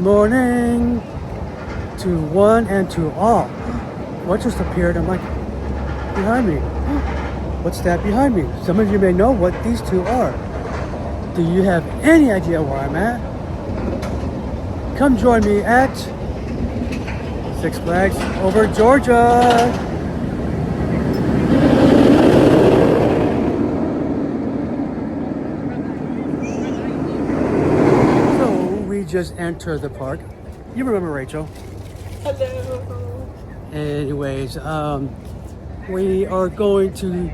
morning to one and to all. What just appeared? I'm like, behind me. What's that behind me? Some of you may know what these two are. Do you have any idea where I'm at? Come join me at Six Flags Over Georgia. Just enter the park. You remember Rachel? Hello. Anyways, we are going to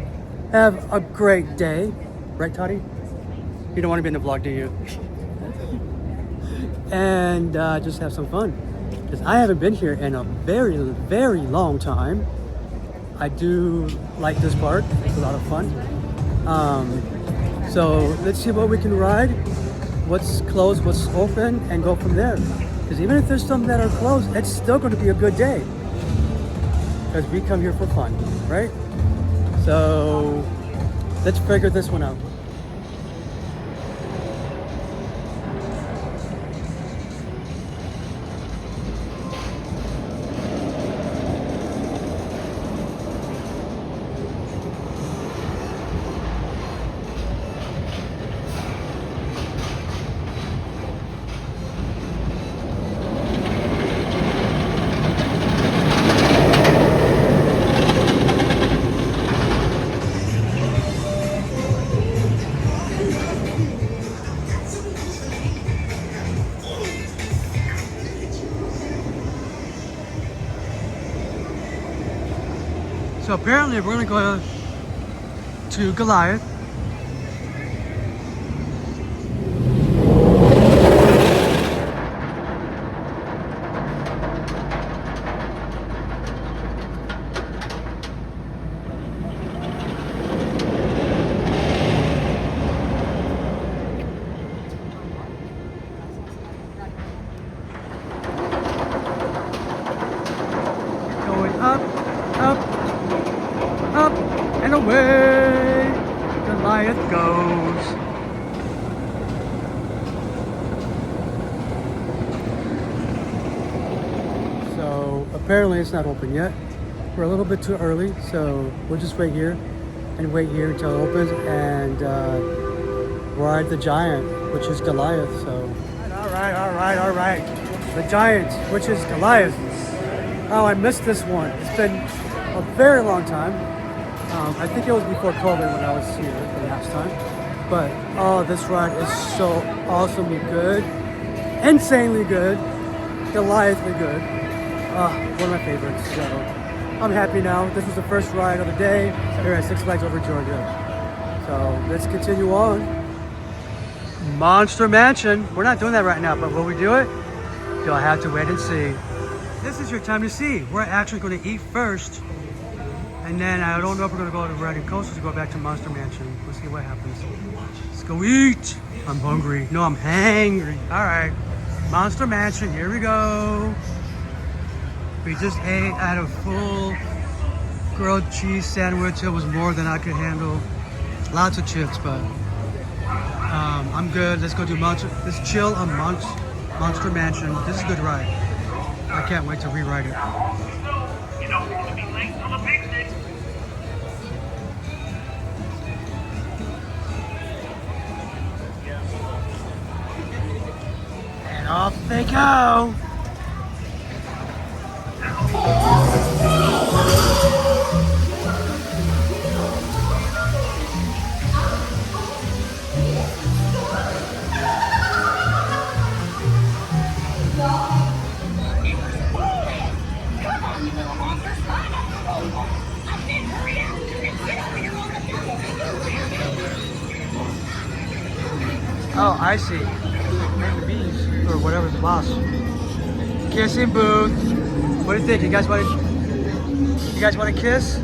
have a great day, right, Toddy? You don't want to be in the vlog, do you? And just have some fun. Because I haven't been here in a very, very long time. I do like this park. It's a lot of fun. So let's see what we can ride. What's closed, what's open, and go from there. Because even if there's some that are closed, it's still going to be a good day. Because we come here for fun, right? So let's figure this one out. So apparently we're gonna go to Goliath. Going up, up and away Goliath goes. So apparently it's not open yet. We're a little bit too early, so we'll just wait here and wait here until it opens and ride the giant, which is Goliath. So all right. The giant, which is Goliath. Oh, I missed this one. It's been a very long time. I think it was before COVID when I was here the last time. But oh, this ride is so awesomely good, insanely good, Goliathly good. One of my favorites. So I'm happy now. This was the first ride of the day here at Six Flags Over Georgia. So let's continue on. Monster Mansion. We're not doing that right now, but will we do it? You'll have to wait and see. This is your time to see. We're actually going to eat first. And then I don't know if we're going to go to Reading Coast or go back to Monster Mansion. We'll see what happens. Let's go eat. I'm hungry. No, I'm hangry. All right. Monster Mansion. Here we go. We just ate at a full grilled cheese sandwich. It was more than I could handle. Lots of chips, but I'm good. Let's go do let's chill on Monster Mansion. This is a good ride. I can't wait to rewrite it. And off they go. Oh, I see. Maybe bees or whatever's the boss. Kissing booth. What do you think? You guys want to kiss?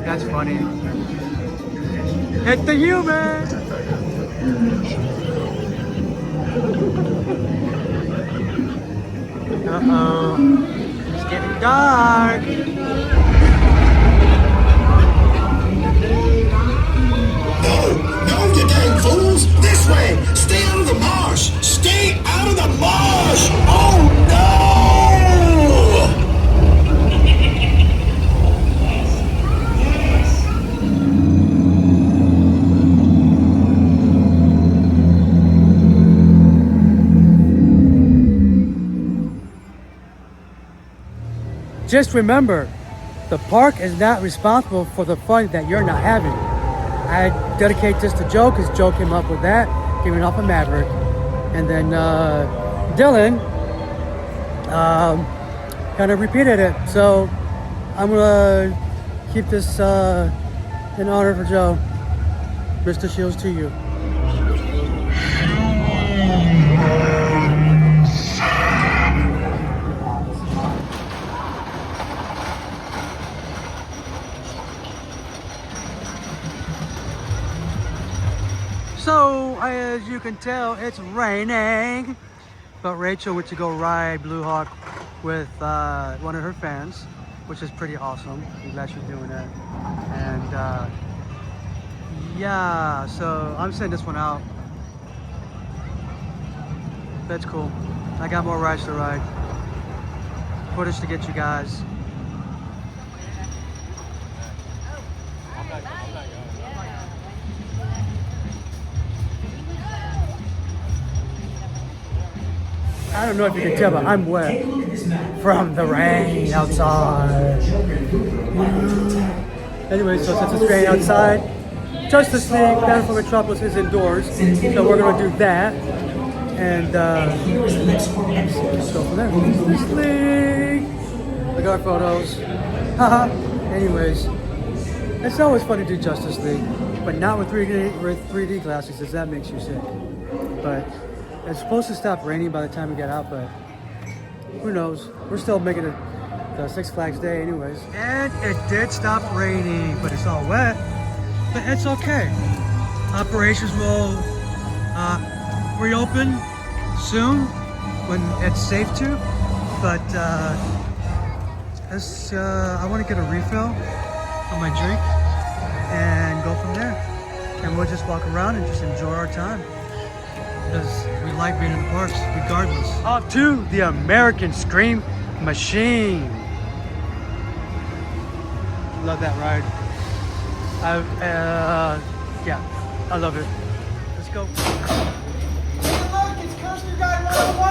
That's funny. Hit the human. Uh-oh. It's getting dark. No, you Shields, this way! Stay out of the marsh! Stay out of the marsh! Oh no! Just remember, the park is not responsible for the fun that you're not having. I dedicate this to Joe because Joe came up with that, giving off a Maverick. And then Dylan kind of repeated it. So I'm going to keep this in honor for Joe. Mr. Shields, to you. So, as you can tell, it's raining. But Rachel went to go ride Blue Hawk with one of her fans, which is pretty awesome. I'm glad she's doing that. And yeah, so I'm sending this one out. That's cool. I got more rides to ride. Footage to get you guys. I don't know if you can tell, but I'm wet from the rain outside. Anyway, so since it's raining outside, Justice League Battle for Metropolis is indoors, so we're going to do that. And let's go from there. Justice League! Look at our photos. Haha. Anyways, it's always fun to do Justice League, but not with 3D glasses, because that makes you sick. But it's supposed to stop raining by the time we get out, but who knows? We're still making it the Six Flags Day anyways. And it did stop raining, but it's all wet. But it's okay. Operations will reopen soon when it's safe to. But I want to get a refill on my drink and go from there. And we'll just walk around and just enjoy our time. Because we like being in the parks, regardless. Off to the American Scream Machine. Love that ride. Yeah, I love it. Let's go. Hey, look, it's Coaster Guy 101.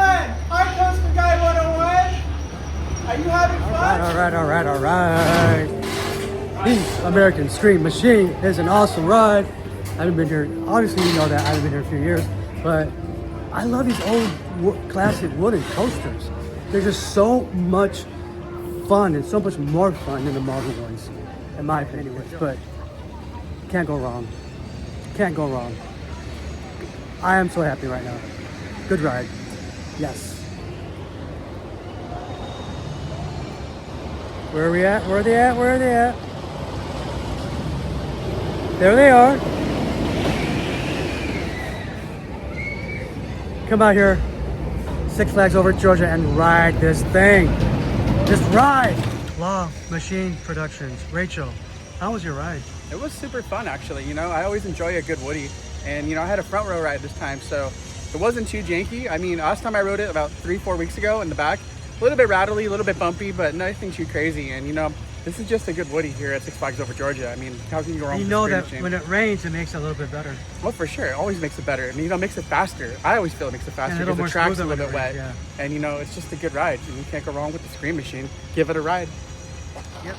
Hi, Coaster Guy 101. Are you having fun? All right. The American Scream Machine is an awesome ride. I haven't been here, obviously you know that, I haven't been here a few years, but I love these old classic wooden coasters. They're just so much fun and so much more fun than the modern ones, in my opinion anyways, but can't go wrong. Can't go wrong. I am so happy right now. Good ride. Yes. Where are we at? Where are they at? Where are they at? There they are. Come out here, Six Flags Over Georgia, and ride this thing. Just ride. Law Machine Productions. Rachel, how was your ride? It was super fun, actually. You know, I always enjoy a good Woody, and you know, I had a front row ride this time, so it wasn't too janky. I mean, last time I rode it about 3-4 weeks ago in the back, a little bit rattly, a little bit bumpy, but nothing too crazy. And you know, this is just a good Woody here at Six Flags Over Georgia. I mean, how can you go wrong? You with know the that Scream when Machine? it rains, it makes it a little bit better. Well, for sure, it always makes it better. And you know, makes it faster. I always feel it makes it faster And a little because the more track's a smoother little bit when it wet. rains, And you know, it's just a good ride. And you can't go wrong with the Scream Machine. Give it a ride. Yep.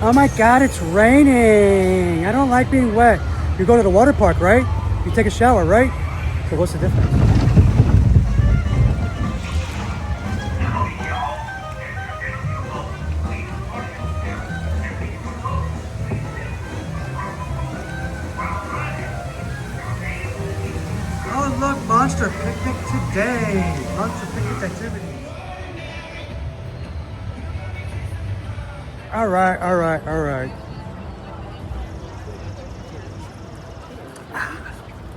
Oh my God, it's raining. I don't like being wet. You go to the water park, right? You take a shower, right? So what's the difference? All right.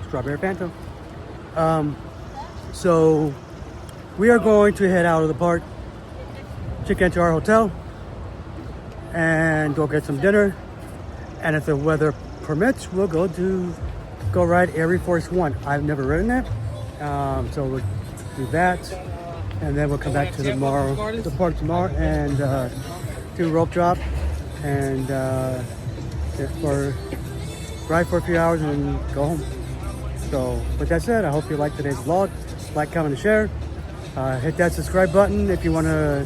Strawberry Phantom. So we are going to head out of the park, check into our hotel, and go get some dinner. And if the weather permits, we'll go ride Air Force One. I've never ridden that, so we'll do that, and then we'll come back to the park tomorrow, and do rope drop, and ride for a few hours and go home. So with that said, I hope you liked today's vlog. Like, comment, and share. Hit that subscribe button if you want to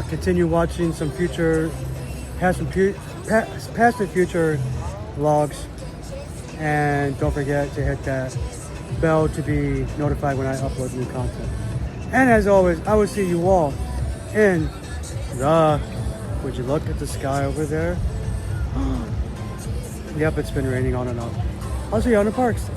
continue watching some past and future vlogs. And don't forget to hit that bell to be notified when I upload new content. And as always, I will see you all in would you look at the sky over there? Yep, it's been raining on and off. I'll see you on the parks.